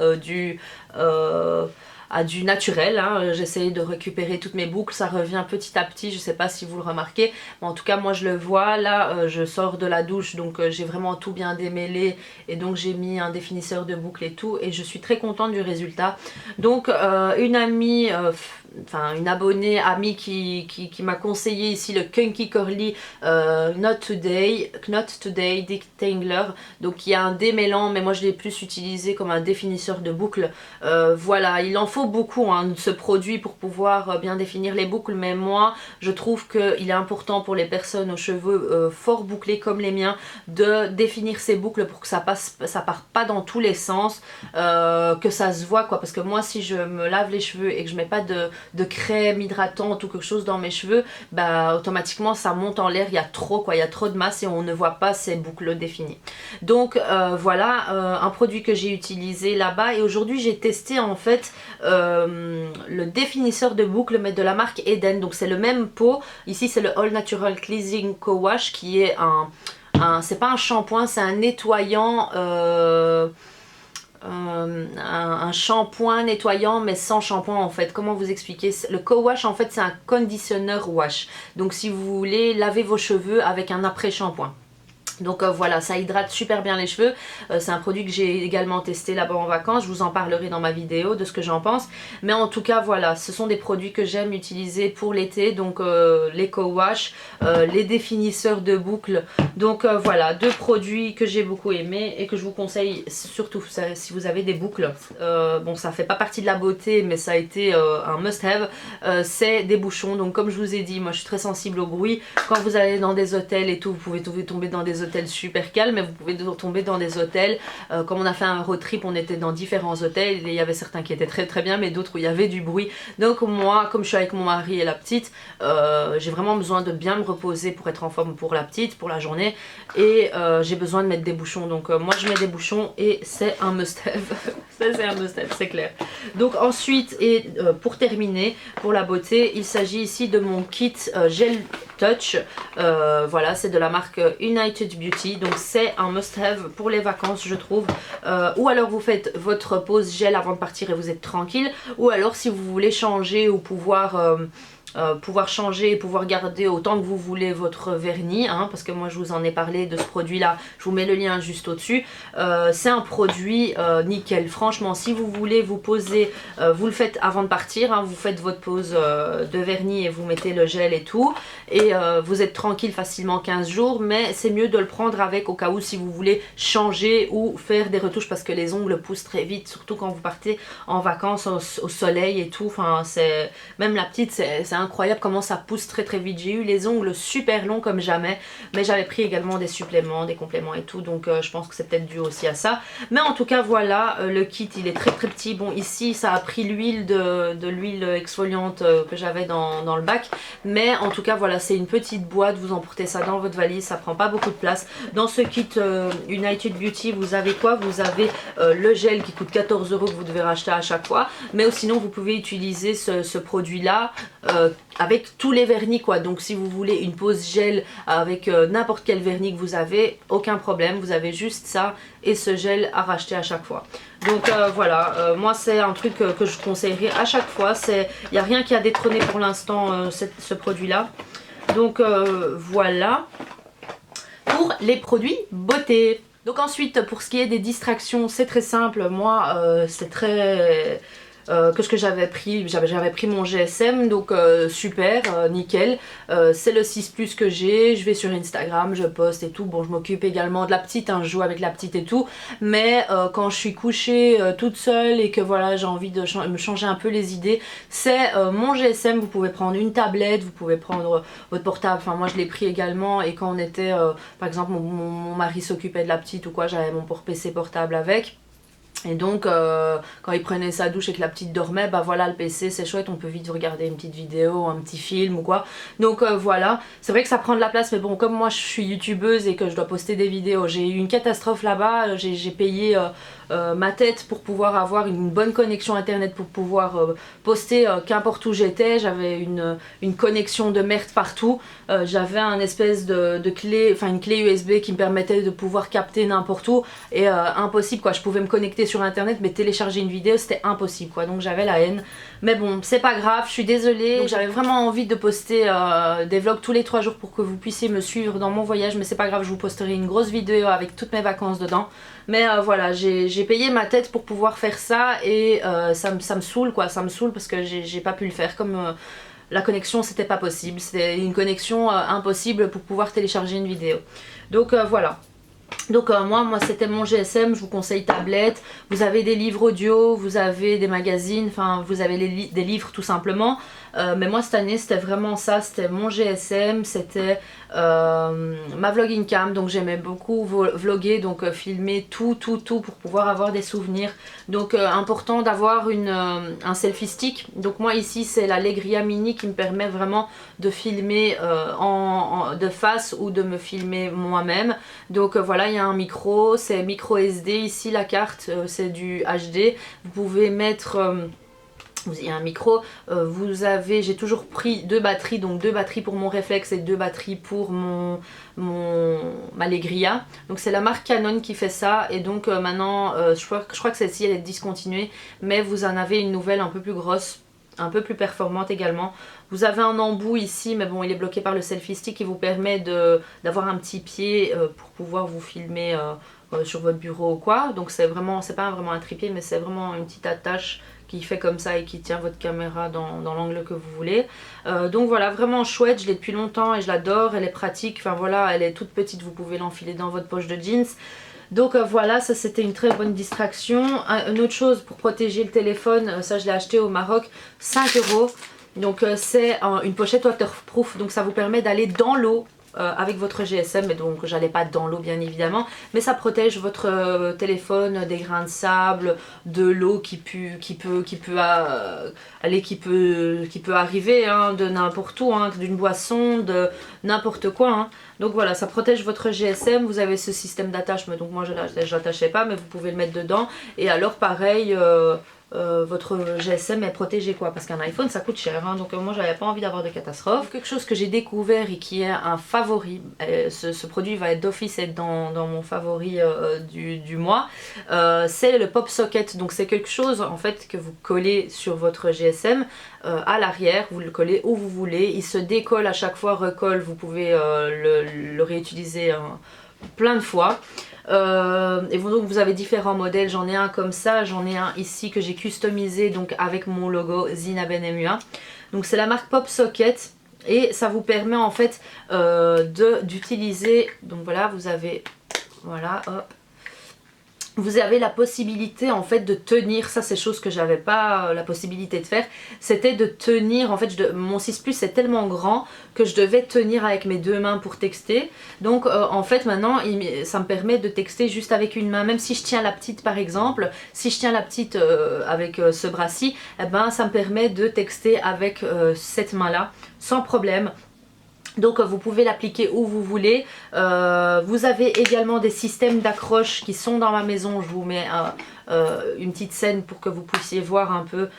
[SPEAKER 1] du naturel, hein. J'essaye de récupérer toutes mes boucles, ça revient petit à petit, je sais pas si vous le remarquez, mais en tout cas moi je le vois, là je sors de la douche donc j'ai vraiment tout bien démêlé et donc j'ai mis un définisseur de boucles et tout et je suis très contente du résultat. Donc une amie... une abonnée amie qui m'a conseillé ici le Kunky Curly Knot Today Detangler, donc il y a un démêlant mais moi je l'ai plus utilisé comme un définisseur de boucles. Voilà, il en faut beaucoup de ce produit pour pouvoir bien définir les boucles, mais moi je trouve qu'il est important pour les personnes aux cheveux fort bouclés comme les miens de définir ces boucles pour que ça parte pas dans tous les sens, que ça se voit quoi, parce que moi si je me lave les cheveux et que je mets pas de crème hydratante ou quelque chose dans mes cheveux, automatiquement ça monte en l'air, il y a trop de masse et on ne voit pas ces boucles définies. Donc voilà un produit que j'ai utilisé là-bas et aujourd'hui j'ai testé en fait le définisseur de boucles mais de la marque Eden, donc c'est le même pot, ici c'est le All Natural Cleansing Co-Wash qui est c'est pas un shampoing, c'est un nettoyant un shampoing nettoyant mais sans shampoing en fait. Comment vous expliquer? Le co-wash en fait c'est un conditioner wash, donc si vous voulez laver vos cheveux avec un après shampoing. Donc voilà, ça hydrate super bien les cheveux, c'est un produit que j'ai également testé là-bas en vacances, je vous en parlerai dans ma vidéo de ce que j'en pense, mais en tout cas voilà, ce sont des produits que j'aime utiliser pour l'été, donc les co-wash, les définisseurs de boucles, donc voilà, deux produits que j'ai beaucoup aimés et que je vous conseille surtout si vous avez des boucles. Bon, ça fait pas partie de la beauté mais ça a été un must-have, c'est des bouchons. Donc comme je vous ai dit, moi je suis très sensible au bruit, quand vous allez dans des hôtels et tout, vous pouvez tomber dans des hôtels super calmes, mais vous pouvez tomber dans des hôtels, comme on a fait un road trip, on était dans différents hôtels, et il y avait certains qui étaient très bien, mais d'autres où il y avait du bruit. Donc moi, comme je suis avec mon mari et la petite, j'ai vraiment besoin de bien me reposer pour être en forme pour la petite, pour la journée, et j'ai besoin de mettre des bouchons. Donc moi je mets des bouchons et c'est un must-have. Ça c'est un must-have, c'est clair. Donc ensuite, et pour terminer, pour la beauté, il s'agit ici de mon kit gel Touch. Voilà, c'est de la marque United Beauty, donc c'est un must-have pour les vacances je trouve. Ou alors vous faites votre pause gel avant de partir et vous êtes tranquille, ou alors si vous voulez changer ou pouvoir changer et pouvoir garder autant que vous voulez votre vernis, hein, parce que moi je vous en ai parlé de ce produit là, je vous mets le lien juste au dessus. C'est un produit nickel, franchement si vous voulez vous poser, vous le faites avant de partir, hein, vous faites votre pause de vernis et vous mettez le gel et tout, et vous êtes tranquille facilement 15 jours, mais c'est mieux de le prendre avec au cas où si vous voulez changer ou faire des retouches, parce que les ongles poussent très vite, surtout quand vous partez en vacances au soleil et tout, enfin c'est, même la petite c'est incroyable comment ça pousse très très vite. J'ai eu les ongles super longs comme jamais, mais j'avais pris également des suppléments, des compléments et tout, donc je pense que c'est peut-être dû aussi à ça. Mais en tout cas voilà, le kit il est très très petit. Bon ici ça a pris l'huile de l'huile exfoliante que j'avais dans le bac, mais en tout cas voilà, c'est une petite boîte, vous emportez ça dans votre valise, ça prend pas beaucoup de place. Dans ce kit United Beauty vous avez quoi? Vous avez le gel qui coûte 14 € que vous devez racheter à chaque fois, mais sinon vous pouvez utiliser ce produit là avec tous les vernis quoi. Donc si vous voulez une pose gel avec n'importe quel vernis que vous avez, aucun problème, vous avez juste ça et ce gel à racheter à chaque fois. Donc voilà, moi c'est un truc que je conseillerais à chaque fois. Il n'y a rien qui a détrôné pour l'instant ce produit là. Donc voilà pour les produits beauté. Donc ensuite pour ce qui est des distractions, c'est très simple. Moi c'est très... qu'est-ce que j'avais pris? J'avais pris mon GSM, donc super, nickel. C'est le 6 Plus que j'ai, je vais sur Instagram, je poste et tout. Bon, je m'occupe également de la petite, hein, je joue avec la petite et tout. Mais quand je suis couchée toute seule et que voilà, j'ai envie de me changer un peu les idées, c'est mon GSM. Vous pouvez prendre une tablette, vous pouvez prendre votre portable. Enfin, moi je l'ai pris également. Et quand on était, par exemple, mon mari s'occupait de la petite ou quoi, j'avais mon PC portable avec. Et donc quand il prenait sa douche et que la petite dormait, bah voilà, le PC c'est chouette, on peut vite regarder une petite vidéo, un petit film ou quoi. Donc voilà, c'est vrai que ça prend de la place, mais bon, comme moi je suis youtubeuse et que je dois poster des vidéos, j'ai eu une catastrophe là-bas, j'ai payé ma tête pour pouvoir avoir une bonne connexion internet, pour pouvoir poster qu'importe où j'étais. J'avais une connexion de merde partout, j'avais un espèce de clé, enfin une clé USB qui me permettait de pouvoir capter n'importe où, et impossible quoi, je pouvais me connecter sur internet mais télécharger une vidéo c'était impossible quoi, donc j'avais la haine. Mais bon, c'est pas grave, je suis désolée. Donc j'avais vraiment envie de poster des vlogs tous les 3 jours pour que vous puissiez me suivre dans mon voyage, mais c'est pas grave, je vous posterai une grosse vidéo avec toutes mes vacances dedans. Mais voilà, j'ai payé ma tête pour pouvoir faire ça, et ça me saoule quoi, ça me saoule parce que j'ai pas pu le faire, comme la connexion c'était pas possible, c'était une connexion impossible pour pouvoir télécharger une vidéo. Donc voilà. Donc moi c'était mon GSM, je vous conseille tablette, vous avez des livres audio, vous avez des magazines, enfin vous avez des livres tout simplement. Mais moi cette année c'était vraiment ça, c'était mon GSM, c'était ma vlogging cam, donc j'aimais beaucoup vlogger, donc filmer tout pour pouvoir avoir des souvenirs. Donc important d'avoir un selfie stick. Donc moi ici c'est la Legria Mini qui me permet vraiment de filmer de face ou de me filmer moi-même. Donc voilà, il y a un micro, c'est micro SD ici, la carte c'est du HD. Vous pouvez mettre... il y a un micro, j'ai toujours pris 2 batteries, donc 2 batteries pour mon réflexe et 2 batteries pour ma Legria. Donc c'est la marque Canon qui fait ça, et donc maintenant je crois que celle-ci elle est discontinuée, mais vous en avez une nouvelle un peu plus grosse, un peu plus performante également. Vous avez un embout ici, mais bon il est bloqué par le selfie stick, qui vous permet d'avoir un petit pied pour pouvoir vous filmer sur votre bureau ou quoi. Donc c'est pas vraiment un trépied, mais c'est vraiment une petite attache qui fait comme ça et qui tient votre caméra dans l'angle que vous voulez. Donc voilà, vraiment chouette, je l'ai depuis longtemps et je l'adore, elle est pratique, enfin voilà, elle est toute petite, vous pouvez l'enfiler dans votre poche de jeans. Donc voilà, ça c'était une très bonne distraction. Une autre chose pour protéger le téléphone, ça je l'ai acheté au Maroc, 5 €. Donc c'est une pochette waterproof, donc ça vous permet d'aller dans l'eau avec votre GSM, mais donc j'allais pas dans l'eau bien évidemment, mais ça protège votre téléphone des grains de sable, de l'eau qui peut arriver hein, de n'importe où, hein, d'une boisson, de n'importe quoi. Hein. Donc voilà, ça protège votre GSM, vous avez ce système d'attache, mais donc moi je l'attachais pas, mais vous pouvez le mettre dedans. Et alors pareil, votre GSM est protégé quoi, parce qu'un iPhone ça coûte cher hein, donc moi j'avais pas envie d'avoir de catastrophe. Quelque chose que j'ai découvert et qui est un favori, ce produit va être d'office être dans mon favori du mois, c'est le pop socket. Donc c'est quelque chose en fait que vous collez sur votre GSM à l'arrière, vous le collez où vous voulez, il se décolle à chaque fois, recolle, vous pouvez le réutiliser plein de fois. Et donc vous avez différents modèles, j'en ai un comme ça, j'en ai un ici que j'ai customisé donc avec mon logo Zina Benemua. Donc c'est la marque Pop Socket et ça vous permet en fait d'utiliser, donc voilà vous avez, voilà hop, vous avez la possibilité en fait de tenir, ça c'est chose que j'avais pas la possibilité de faire, c'était de tenir, en fait mon 6 Plus est tellement grand que je devais tenir avec mes deux mains pour texter. Donc en fait maintenant ça me permet de texter juste avec une main, même si je tiens la petite par exemple, si je tiens la petite avec ce bras-ci, eh ben, ça me permet de texter avec cette main là sans problème. Donc vous pouvez l'appliquer où vous voulez. Vous avez également des systèmes d'accroche qui sont dans ma maison. Je vous mets une petite scène pour que vous puissiez voir un peu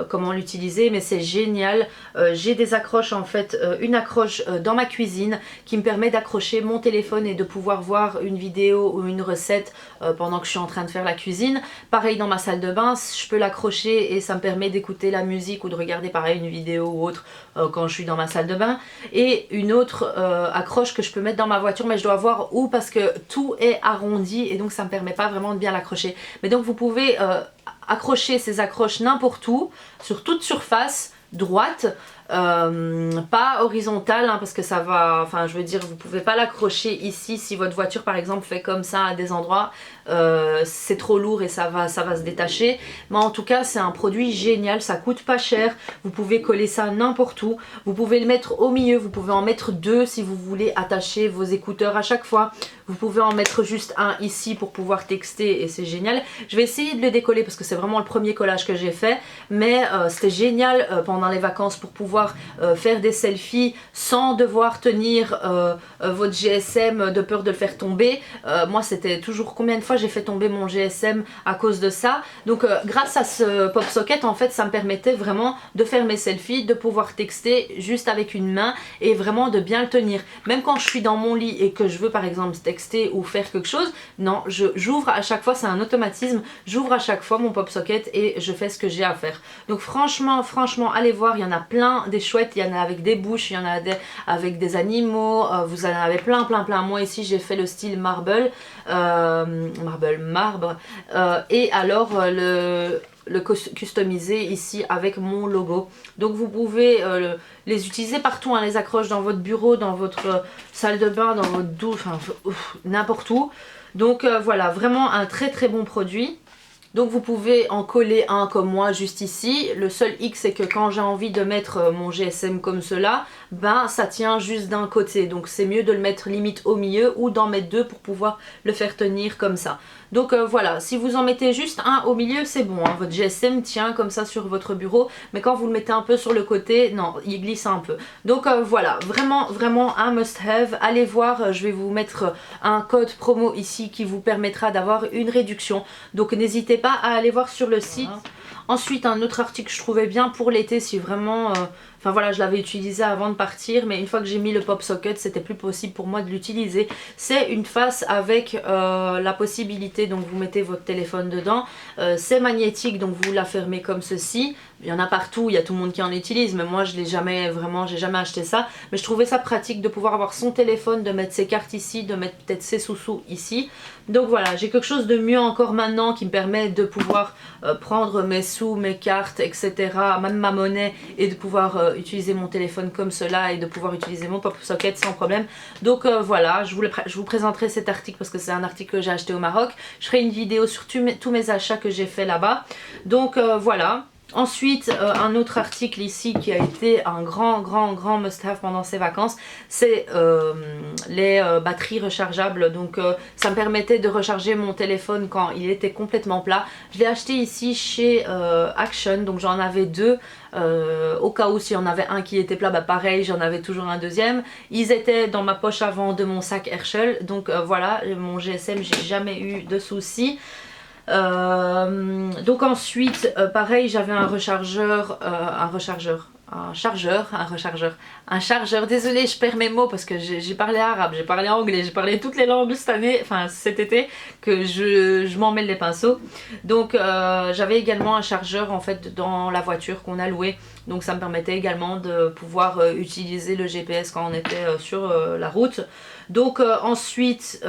[SPEAKER 1] comment l'utiliser, mais c'est génial. J'ai des accroches en fait, une accroche dans ma cuisine qui me permet d'accrocher mon téléphone et de pouvoir voir une vidéo ou une recette pendant que je suis en train de faire la cuisine. Pareil dans ma salle de bain, je peux l'accrocher et ça me permet d'écouter la musique ou de regarder pareil une vidéo ou autre quand je suis dans ma salle de bain. Et une autre accroche que je peux mettre dans ma voiture, mais je dois voir où parce que tout est arrondi et donc ça me permet pas vraiment de bien l'accrocher. Mais donc vous pouvez accrocher ces accroches n'importe où, sur toute surface, droite, pas horizontale hein, parce que ça va, enfin je veux dire vous pouvez pas l'accrocher ici si votre voiture par exemple fait comme ça à des endroits, c'est trop lourd et ça va se détacher. Mais en tout cas c'est un produit génial, ça coûte pas cher, vous pouvez coller ça n'importe où, vous pouvez le mettre au milieu, vous pouvez en mettre deux si vous voulez attacher vos écouteurs à chaque fois, vous pouvez en mettre juste un ici pour pouvoir texter et c'est génial. Je vais essayer de le décoller parce que c'est vraiment le premier collage que j'ai fait, mais c'était génial pendant les vacances pour pouvoir faire des selfies sans devoir tenir votre GSM de peur de le faire tomber. Moi c'était toujours, combien de fois j'ai fait tomber mon GSM à cause de ça. Donc grâce à ce pop socket en fait ça me permettait vraiment de faire mes selfies, de pouvoir texter juste avec une main et vraiment de bien le tenir. Même quand je suis dans mon lit et que je veux par exemple texter ou faire quelque chose, non, j'ouvre à chaque fois, c'est un automatisme, j'ouvre à chaque fois mon pop socket et je fais ce que j'ai à faire. Donc franchement allez voir, il y en a plein des chouettes, il y en a avec des bouches, il y en a avec des animaux, vous en avez plein. Moi ici j'ai fait le style marbre, et alors le customiser ici avec mon logo. Donc vous pouvez les utiliser partout, hein, les accroches dans votre bureau, dans votre salle de bain, dans votre douche, enfin, n'importe où. Donc voilà, vraiment un très bon produit. Donc vous pouvez en coller un comme moi juste ici. Le seul hic c'est que quand j'ai envie de mettre mon GSM comme cela, ben ça tient juste d'un côté. Donc c'est mieux de le mettre limite au milieu ou d'en mettre deux pour pouvoir le faire tenir comme ça. Donc voilà, si vous en mettez juste un au milieu c'est bon, hein. Votre GSM tient comme ça sur votre bureau. Mais quand vous le mettez un peu sur le côté, non, il glisse un peu. Donc voilà, vraiment un must have. Allez voir, je vais vous mettre un code promo ici qui vous permettra d'avoir une réduction. Donc n'hésitez pas à aller voir sur le site. Ensuite un autre article que je trouvais bien pour l'été si vraiment... Enfin voilà, je l'avais utilisé avant de partir, mais une fois que j'ai mis le pop socket, c'était plus possible pour moi de l'utiliser. C'est une face avec la possibilité, donc vous mettez votre téléphone dedans. C'est magnétique, donc vous la fermez comme ceci. Il y en a partout, il y a tout le monde qui en utilise, mais moi je l'ai jamais vraiment, j'ai jamais acheté ça. Mais je trouvais ça pratique de pouvoir avoir son téléphone, de mettre ses cartes ici, de mettre peut-être ses sous-sous ici. Donc voilà, j'ai quelque chose de mieux encore maintenant qui me permet de pouvoir prendre mes sous, mes cartes, etc. Même ma monnaie et de pouvoir utiliser mon téléphone comme cela et de pouvoir utiliser mon pop socket sans problème. Donc voilà, je vous présenterai cet article parce que c'est un article que j'ai acheté au Maroc. Je ferai une vidéo sur tous mes achats que j'ai fait là-bas. Donc voilà. Ensuite, un autre article ici qui a été un grand must-have pendant ces vacances, c'est les batteries rechargeables. Donc ça me permettait de recharger mon téléphone quand il était complètement plat. Je l'ai acheté ici chez Action, donc j'en avais deux. Au cas où s'il y en avait un qui était plat, bah pareil, j'en avais toujours un deuxième. Ils étaient dans ma poche avant de mon sac Herschel. Donc voilà, mon GSM, j'ai jamais eu de soucis. Donc ensuite, pareil, j'avais un chargeur, désolée, je perds mes mots parce que j'ai parlé arabe, j'ai parlé anglais, j'ai parlé toutes les langues cette année, enfin cet été, que je m'en mêle les pinceaux. Donc j'avais également un chargeur en fait dans la voiture qu'on a loué, donc ça me permettait également de pouvoir utiliser le GPS quand on était sur la route. Donc ensuite,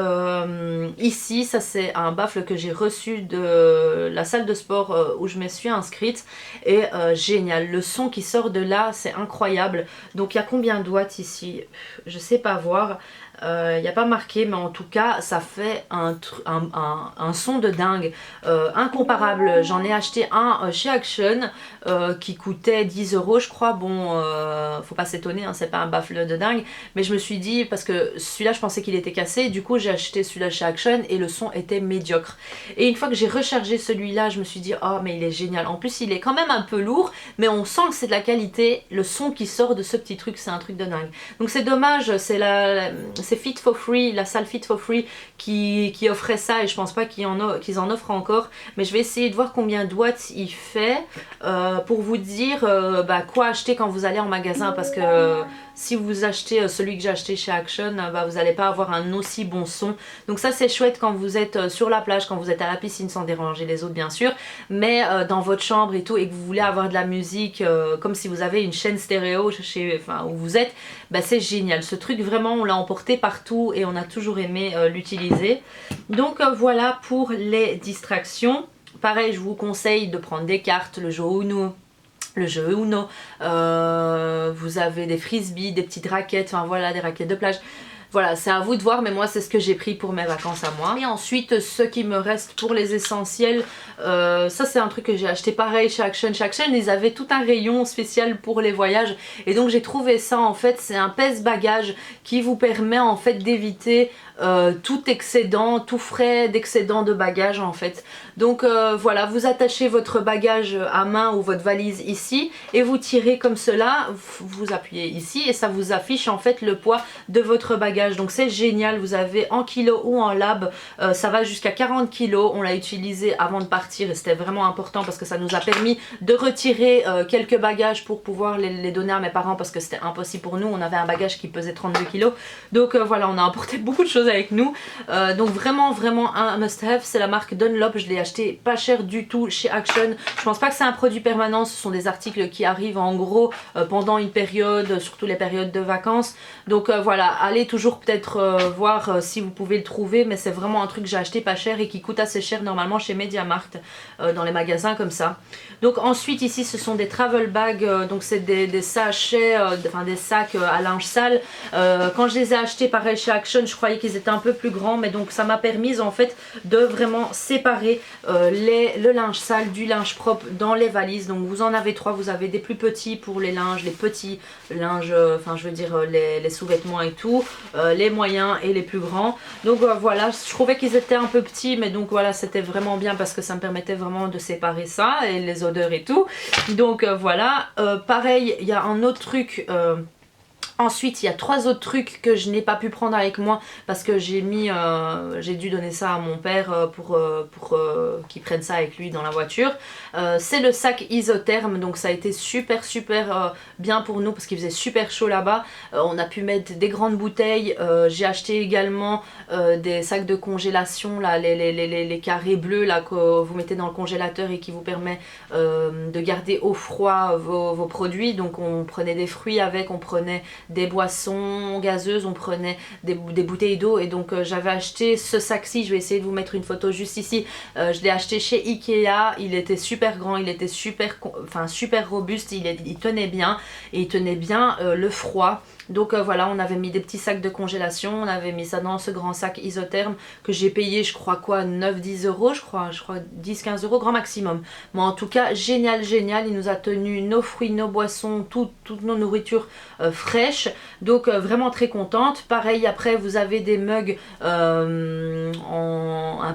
[SPEAKER 1] ici, ça c'est un baffle que j'ai reçu de la salle de sport où je me suis inscrite. Et génial, le son qui sort de là, c'est incroyable. Donc il y a combien de watts ici? Je sais pas voir. Il n'y a pas marqué, mais en tout cas ça fait un son de dingue, incomparable. J'en ai acheté un chez Action qui coûtait 10 € je crois. Bon, faut pas s'étonner, hein, c'est pas un baffle de dingue, mais je me suis dit, parce que celui-là je pensais qu'il était cassé, du coup j'ai acheté celui-là chez Action et le son était médiocre. Et une fois que j'ai rechargé celui-là, je me suis dit oh mais il est génial. En plus il est quand même un peu lourd, mais on sent que c'est de la qualité. Le son qui sort de ce petit truc, c'est un truc de dingue. Donc c'est dommage, c'est Fit for Free, la salle Fit for Free qui offrait ça, et je pense pas qu'ils en offrent encore, mais je vais essayer de voir combien de watts il fait pour vous dire quoi acheter quand vous allez en magasin, parce que si vous achetez celui que j'ai acheté chez Action, vous n'allez pas avoir un aussi bon son. Donc ça c'est chouette quand vous êtes sur la plage, quand vous êtes à la piscine, sans déranger les autres bien sûr, mais dans votre chambre et tout, et que vous voulez avoir de la musique comme si vous avez une chaîne stéréo où vous êtes, c'est génial. Ce truc vraiment on l'a emporté partout et on a toujours aimé l'utiliser. Donc voilà pour les distractions. Pareil, je vous conseille de prendre des cartes, le jeu Uno, vous avez des frisbees, des petites raquettes, enfin voilà, des raquettes de plage. Voilà, c'est à vous de voir, mais moi c'est ce que j'ai pris pour mes vacances à moi. Et ensuite, ce qui me reste pour les essentiels, ça c'est un truc que j'ai acheté pareil chez Action. Chez Action, ils avaient tout un rayon spécial pour les voyages. Et donc j'ai trouvé ça en fait, c'est un pèse-bagages qui vous permet en fait d'éviter tout excédent, tout frais d'excédent de bagages en fait. Donc voilà, vous attachez votre bagage à main ou votre valise ici et vous tirez comme cela, vous appuyez ici et ça vous affiche en fait le poids de votre bagage. Donc c'est génial, vous avez en kilos ou en lab, ça va jusqu'à 40 kilos. On l'a utilisé avant de partir et c'était vraiment important parce que ça nous a permis de retirer quelques bagages pour pouvoir les donner à mes parents, parce que c'était impossible pour nous, on avait un bagage qui pesait 32 kilos. Donc voilà, on a emporté beaucoup de choses avec nous. Donc vraiment un must have, c'est la marque Dunlop. Je l'ai acheté pas cher du tout chez Action. Je pense pas que c'est un produit permanent, ce sont des articles qui arrivent en gros pendant une période, surtout les périodes de vacances. Donc voilà, allez toujours peut-être voir si vous pouvez le trouver, mais c'est vraiment un truc que j'ai acheté pas cher et qui coûte assez cher normalement chez MediaMarkt, dans les magasins comme ça. Donc ensuite ici ce sont des travel bags, donc c'est des sachets, des sacs à linge sale. Quand je les ai achetés pareil chez Action, je croyais qu'ils étaient un peu plus grands, mais donc ça m'a permis en fait de vraiment séparer le linge sale du linge propre dans les valises. Donc vous en avez trois, vous avez des plus petits pour les linges, les petits linges, je veux dire les sous-vêtements et tout, les moyens et les plus grands. Donc voilà, je trouvais qu'ils étaient un peu petits, mais donc voilà, c'était vraiment bien parce que ça me permettait vraiment de séparer ça et les odeurs et tout. Donc voilà, pareil, il y a un autre truc. Ensuite, il y a trois autres trucs que je n'ai pas pu prendre avec moi parce que j'ai dû donner ça à mon père pour qu'il prenne ça avec lui dans la voiture. C'est le sac isotherme, donc ça a été super bien pour nous parce qu'il faisait super chaud là-bas. On a pu mettre des grandes bouteilles. J'ai acheté également des sacs de congélation, là, les carrés bleus là, que vous mettez dans le congélateur et qui vous permet de garder au froid vos produits. Donc on prenait des fruits avec, on prenait des boissons gazeuses, on prenait des bouteilles d'eau, et donc j'avais acheté ce sac-ci. Je vais essayer de vous mettre une photo juste ici. Je l'ai acheté chez Ikea, il était super grand, il était super robuste, il tenait bien, et il tenait bien le froid. Donc voilà, on avait mis des petits sacs de congélation, on avait mis ça dans ce grand sac isotherme que j'ai payé, je crois 9-10 €, je crois 10-15 € grand maximum. Mais en tout cas, génial, il nous a tenu nos fruits, nos boissons, toutes nos nourritures fraîches. fraîche, donc vraiment très contente. Pareil, après vous avez des mugs un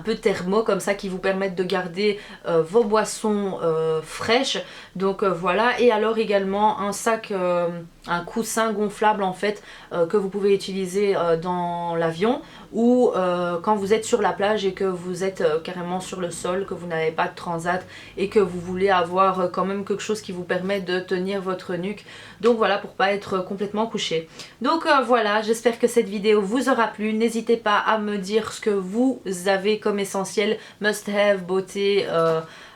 [SPEAKER 1] peu thermo comme ça qui vous permettent de garder vos boissons fraîches, donc voilà. Et alors également un sac, un coussin gonflable en fait que vous pouvez utiliser dans l'avion ou quand vous êtes sur la plage et que vous êtes carrément sur le sol, que vous n'avez pas de transat et que vous voulez avoir quand même quelque chose qui vous permet de tenir votre nuque, donc voilà, pour pas être complètement couché. Donc voilà, j'espère que cette vidéo vous aura plu. N'hésitez pas à me dire ce que vous avez comme essentiel, must have, beauté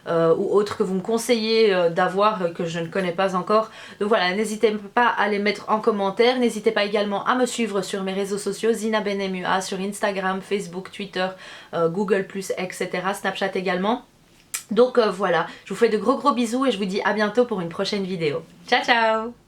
[SPEAKER 1] ou autre que vous me conseillez d'avoir, que je ne connais pas encore. Donc voilà, n'hésitez pas à les mettre en commentaire. N'hésitez pas également à me suivre sur mes réseaux sociaux, Zina Benmua, sur Instagram, Facebook, Twitter, Google+, etc. Snapchat également. Donc voilà, je vous fais de gros bisous et je vous dis à bientôt pour une prochaine vidéo. Ciao ciao!